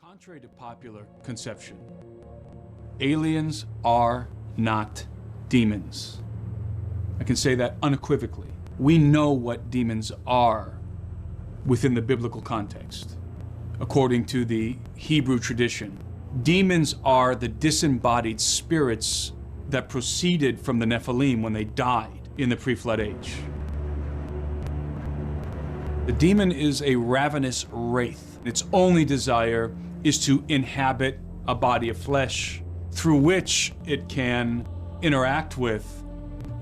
Contrary to popular conception, aliens are not demons. I can say that unequivocally. We know what demons are within the biblical context. According to the Hebrew tradition, demons are the disembodied spirits that proceeded from the Nephilim when they died in the pre-flood age. The demon is a ravenous wraith. Its only desire is to inhabit a body of flesh through which it can interact with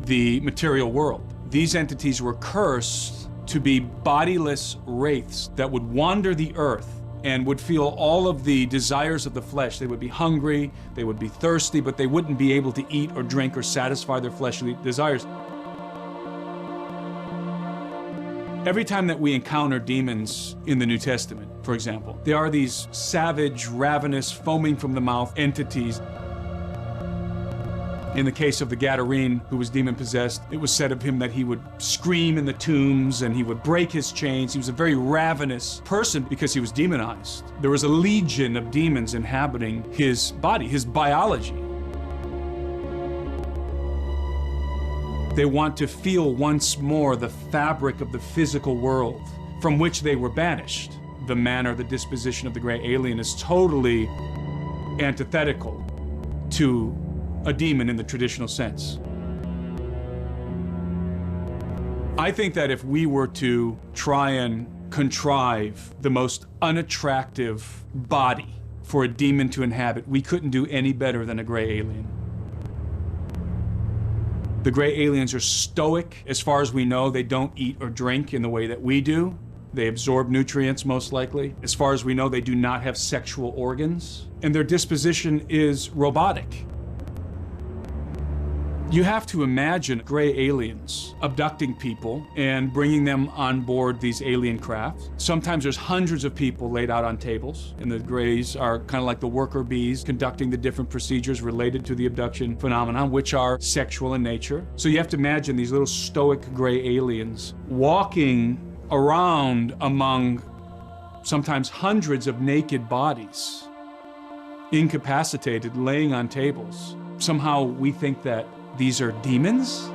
the material world. These entities were cursed to be bodiless wraiths that would wander the earth and would feel all of the desires of the flesh. They would be hungry, they would be thirsty, but they wouldn't be able to eat or drink or satisfy their fleshly desires. Every time that we encounter demons in the New Testament, for example, they are these savage, ravenous, foaming from the mouth entities. In the case of the Gadarene, who was demon-possessed, it was said of him that he would scream in the tombs and he would break his chains. He was a very ravenous person because he was demonized. There was a legion of demons inhabiting his body, his biology. They want to feel once more the fabric of the physical world from which they were banished. The manner, the disposition of the gray alien is totally antithetical to a demon in the traditional sense. I think that if we were to try and contrive the most unattractive body for a demon to inhabit, we couldn't do any better than a gray alien. The gray aliens are stoic. As far as we know, they don't eat or drink in the way that we do. They absorb nutrients, most likely. As far as we know, they do not have sexual organs. And their disposition is robotic. You have to imagine gray aliens abducting people and bringing them on board these alien craft. Sometimes there's hundreds of people laid out on tables, and the grays are kind of like the worker bees conducting the different procedures related to the abduction phenomenon, which are sexual in nature. So you have to imagine these little stoic gray aliens walking around among sometimes hundreds of naked bodies, incapacitated, laying on tables. Somehow we think that these are demons,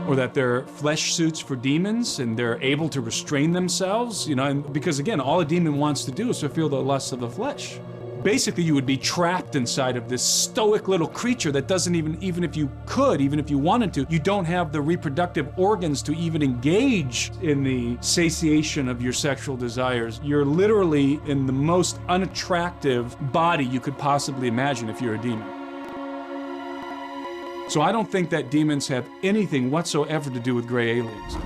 or that they're flesh suits for demons and they're able to restrain themselves, and because again, all a demon wants to do is fulfill the lusts of the flesh. Basically, you would be trapped inside of this stoic little creature that doesn't even if you could, even if you wanted to, you don't have the reproductive organs to even engage in the satiation of your sexual desires. You're literally in the most unattractive body you could possibly imagine if you're a demon. So I don't think that demons have anything whatsoever to do with gray aliens.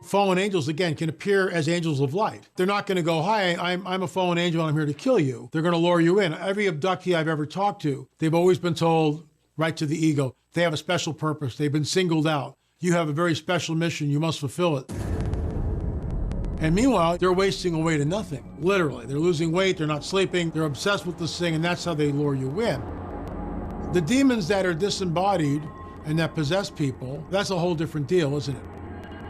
Fallen angels, again, can appear as angels of light. They're not going to go, hi, I'm a fallen angel and I'm here to kill you. They're going to lure you in. Every abductee I've ever talked to, they've always been told, right to the ego, they have a special purpose. They've been singled out. You have a very special mission. You must fulfill it. And meanwhile, they're wasting away to nothing, literally. They're losing weight, they're not sleeping, they're obsessed with this thing, and that's how they lure you in. The demons that are disembodied and that possess people, that's a whole different deal, isn't it?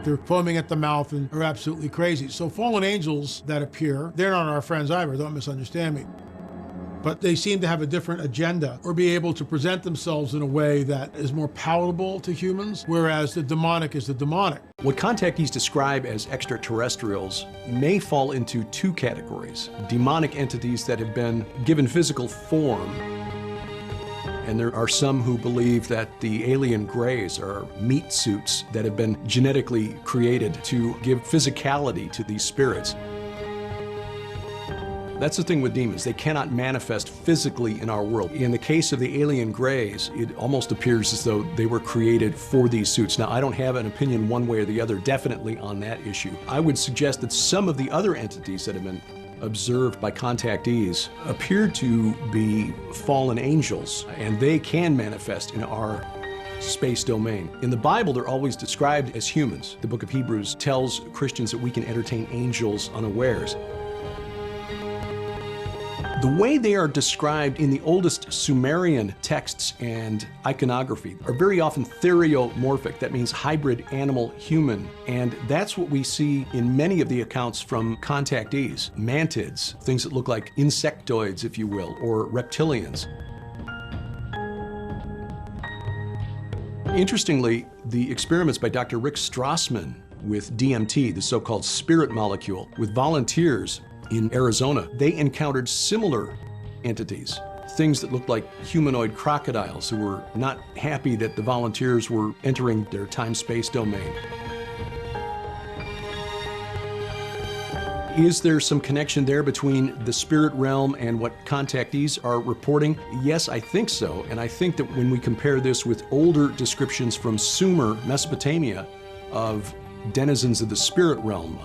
They're foaming at the mouth and are absolutely crazy. So fallen angels that appear, they're not our friends either, don't misunderstand me. But they seem to have a different agenda or be able to present themselves in a way that is more palatable to humans, whereas the demonic is the demonic. What contactees describe as extraterrestrials may fall into two categories. Demonic entities that have been given physical form, and there are some who believe that the alien grays are meat suits that have been genetically created to give physicality to these spirits. That's the thing with demons. They cannot manifest physically in our world. In the case of the alien grays, it almost appears as though they were created for these suits. Now, I don't have an opinion one way or the other definitely on that issue. I would suggest that some of the other entities that have been observed by contactees appear to be fallen angels, and they can manifest in our space domain. In the Bible, they're always described as humans. The book of Hebrews tells Christians that we can entertain angels unawares. The way they are described in the oldest Sumerian texts and iconography are very often theriomorphic. That means hybrid animal-human. And that's what we see in many of the accounts from contactees. Mantids, things that look like insectoids, if you will, or reptilians. Interestingly, the experiments by Dr. Rick Strassman with DMT, the so-called spirit molecule, with volunteers in Arizona, they encountered similar entities, things that looked like humanoid crocodiles who were not happy that the volunteers were entering their time-space domain. Is there some connection there between the spirit realm and what contactees are reporting? Yes, I think so. And I think that when we compare this with older descriptions from Sumer, Mesopotamia, of denizens of the spirit realm,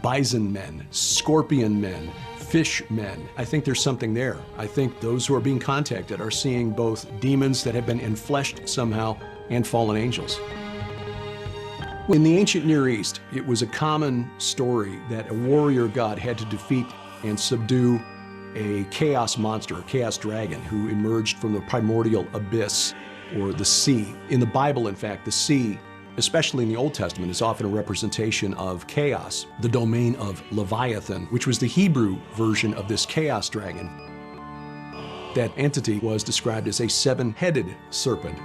bison men, scorpion men, fish men, I think there's something there. I think those who are being contacted are seeing both demons that have been enfleshed somehow and fallen angels. In the ancient Near East, it was a common story that a warrior god had to defeat and subdue a chaos monster, a chaos dragon, who emerged from the primordial abyss, or the sea. In the Bible, in fact, the sea, especially in the Old Testament, is often a representation of chaos, the domain of Leviathan, which was the Hebrew version of this chaos dragon. That entity was described as a seven-headed serpent.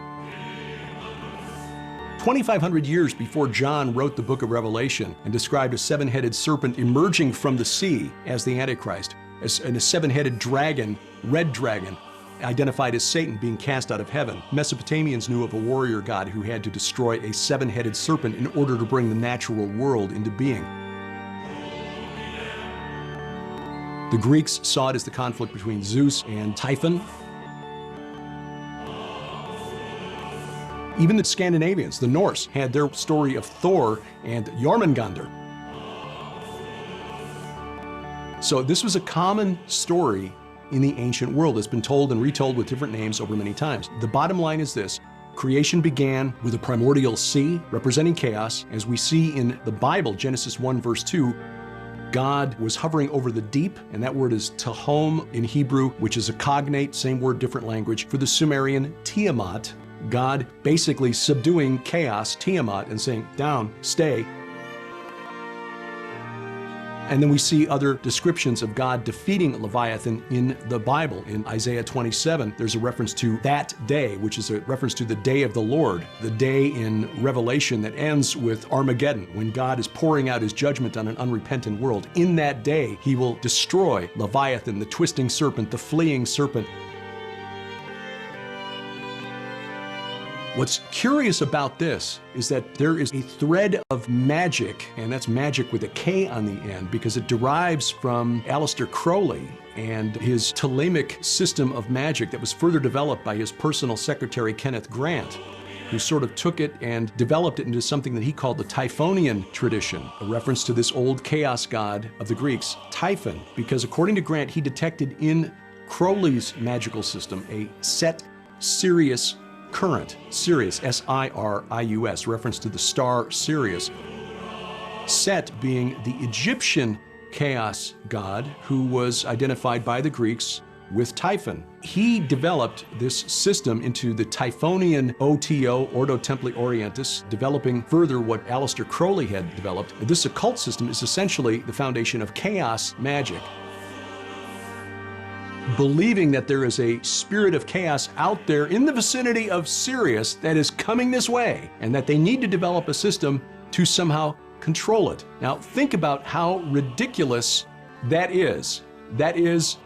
2,500 years before John wrote the book of Revelation and described a seven-headed serpent emerging from the sea as the Antichrist, and a seven-headed dragon, red dragon, identified as Satan, being cast out of heaven. Mesopotamians knew of a warrior god who had to destroy a seven-headed serpent in order to bring the natural world into being. The Greeks saw it as the conflict between Zeus and Typhon. Even the Scandinavians, the Norse, had their story of Thor and Jormungandr. So this was a common story in the ancient world. It's been told and retold with different names over many times. The bottom line is this: creation began with a primordial sea representing chaos. As we see in the Bible, Genesis 1 verse 2, God was hovering over the deep, and that word is Tehom in Hebrew, which is a cognate, same word, different language, for the Sumerian Tiamat. God basically subduing chaos, Tiamat, and saying, down, stay. And then we see other descriptions of God defeating Leviathan in the Bible. In Isaiah 27, there's a reference to that day, which is a reference to the day of the Lord, the day in Revelation that ends with Armageddon, when God is pouring out his judgment on an unrepentant world. In that day, he will destroy Leviathan, the twisting serpent, the fleeing serpent. What's curious about this is that there is a thread of magic, and that's magic with a K on the end, because it derives from Aleister Crowley and his Ptolemaic system of magic that was further developed by his personal secretary, Kenneth Grant, who sort of took it and developed it into something that he called the Typhonian tradition, a reference to this old chaos god of the Greeks, Typhon, because according to Grant, he detected in Crowley's magical system a set Sirius current, Sirius, S-I-R-I-U-S, reference to the star Sirius. Set being the Egyptian chaos god who was identified by the Greeks with Typhon. He developed this system into the Typhonian OTO, Ordo Templi Orientis, developing further what Aleister Crowley had developed. This occult system is essentially the foundation of chaos magic. Believing that there is a spirit of chaos out there in the vicinity of Sirius that is coming this way, and that they need to develop a system to somehow control it. Now, think about how ridiculous that is. That is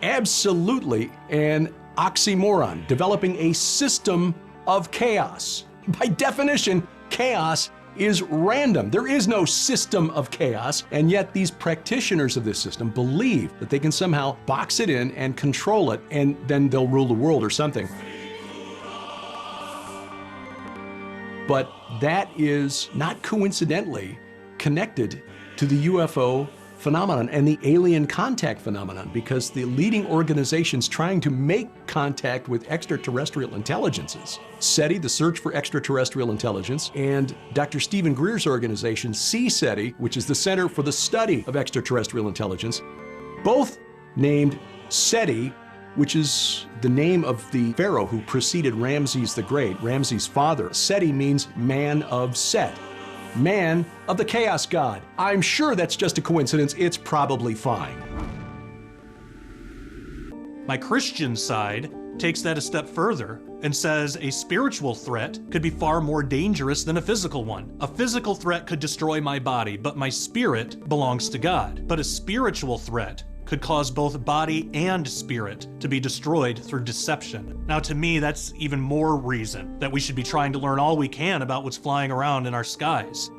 absolutely an oxymoron, developing a system of chaos. By definition, chaos is random. There is no system of chaos, and yet these practitioners of this system believe that they can somehow box it in and control it, and then they'll rule the world or something. But that is not coincidentally connected to the UFO phenomenon and the alien contact phenomenon, because the leading organizations trying to make contact with extraterrestrial intelligences, SETI, the Search for Extraterrestrial Intelligence, and Dr. Stephen Greer's organization, CSETI, which is the Center for the Study of Extraterrestrial Intelligence, both named Seti, which is the name of the pharaoh who preceded Ramses the Great, Ramses' father. Seti means man of Set, man of the chaos god. I'm sure that's just a coincidence. It's probably fine. My Christian side takes that a step further and says a spiritual threat could be far more dangerous than a physical one. A physical threat could destroy my body, but my spirit belongs to God. But a spiritual threat could cause both body and spirit to be destroyed through deception. Now, to me, that's even more reason that we should be trying to learn all we can about what's flying around in our skies.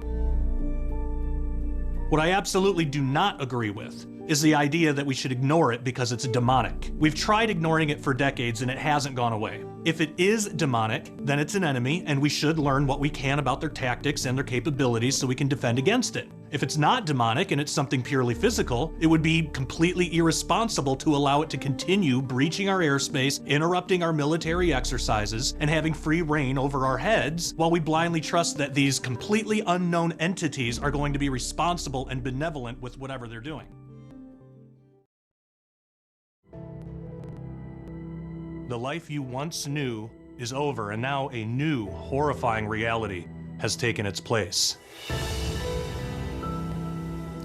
What I absolutely do not agree with is the idea that we should ignore it because it's demonic. We've tried ignoring it for decades and it hasn't gone away. If it is demonic, then it's an enemy and we should learn what we can about their tactics and their capabilities so we can defend against it. If it's not demonic and it's something purely physical, it would be completely irresponsible to allow it to continue breaching our airspace, interrupting our military exercises, and having free reign over our heads while we blindly trust that these completely unknown entities are going to be responsible and benevolent with whatever they're doing. The life you once knew is over, and now a new, horrifying reality has taken its place.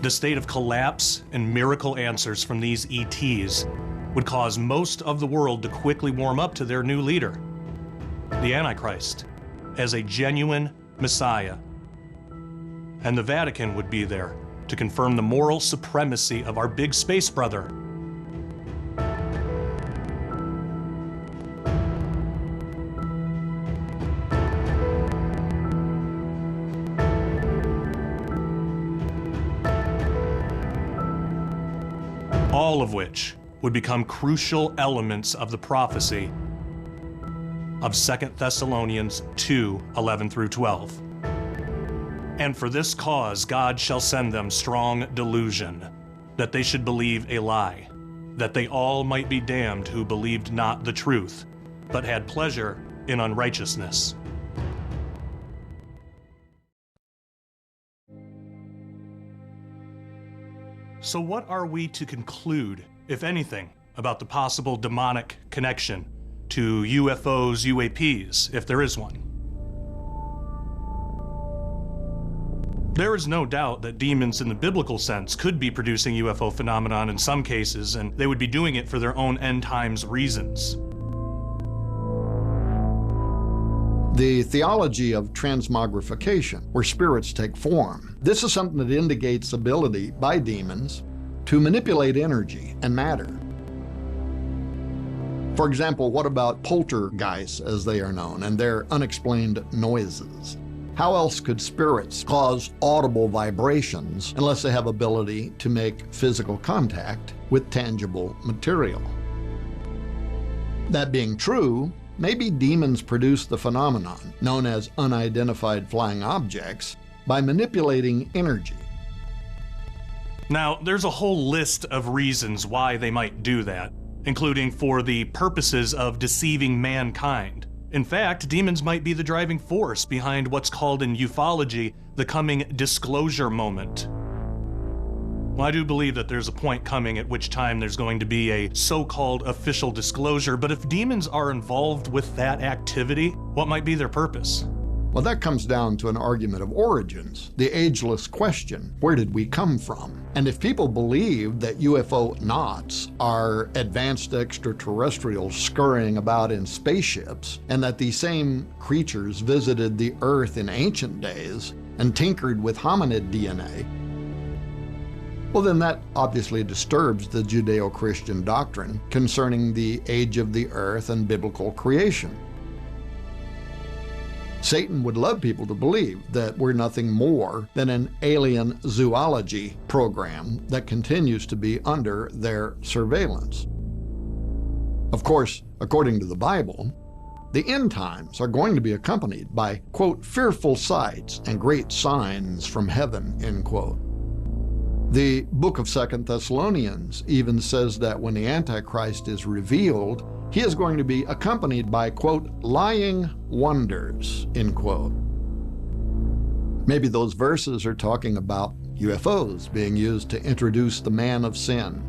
The state of collapse and miracle answers from these ETs would cause most of the world to quickly warm up to their new leader, the Antichrist, as a genuine Messiah. And the Vatican would be there to confirm the moral supremacy of our big space brother. All of which would become crucial elements of the prophecy of 2 Thessalonians 2:11 through 12. And for this cause God shall send them strong delusion, that they should believe a lie, that they all might be damned who believed not the truth, but had pleasure in unrighteousness. So what are we to conclude, if anything, about the possible demonic connection to UFOs, UAPs, if there is one? There is no doubt that demons in the biblical sense could be producing UFO phenomenon in some cases, and they would be doing it for their own end times reasons. The theology of transmogrification, where spirits take form. This is something that indicates ability by demons to manipulate energy and matter. For example, what about poltergeists, as they are known, and their unexplained noises? How else could spirits cause audible vibrations unless they have ability to make physical contact with tangible material? That being true, maybe demons produce the phenomenon known as unidentified flying objects by manipulating energy. Now, there's a whole list of reasons why they might do that, including for the purposes of deceiving mankind. In fact, demons might be the driving force behind what's called in ufology the coming disclosure moment. Well, I do believe that there's a point coming at which time there's going to be a so-called official disclosure, but if demons are involved with that activity, what might be their purpose? Well, that comes down to an argument of origins, the ageless question, where did we come from? And if people believe that UFO knots are advanced extraterrestrials scurrying about in spaceships, and that these same creatures visited the Earth in ancient days and tinkered with hominid DNA, well, then that obviously disturbs the Judeo-Christian doctrine concerning the age of the earth and biblical creation. Satan would love people to believe that we're nothing more than an alien zoology program that continues to be under their surveillance. Of course, according to the Bible, the end times are going to be accompanied by, quote, fearful sights and great signs from heaven, end quote. The book of 2 Thessalonians even says that when the Antichrist is revealed, he is going to be accompanied by, quote, lying wonders, end quote. Maybe those verses are talking about UFOs being used to introduce the man of sin,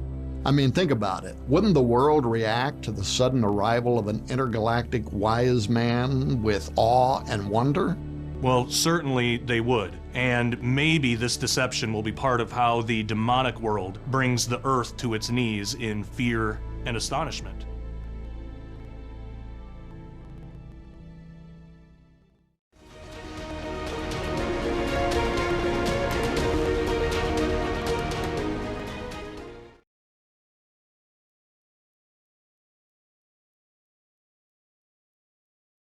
I mean, think about it. Wouldn't the world react to the sudden arrival of an intergalactic wise man with awe and wonder? Well, certainly they would. And maybe this deception will be part of how the demonic world brings the earth to its knees in fear and astonishment.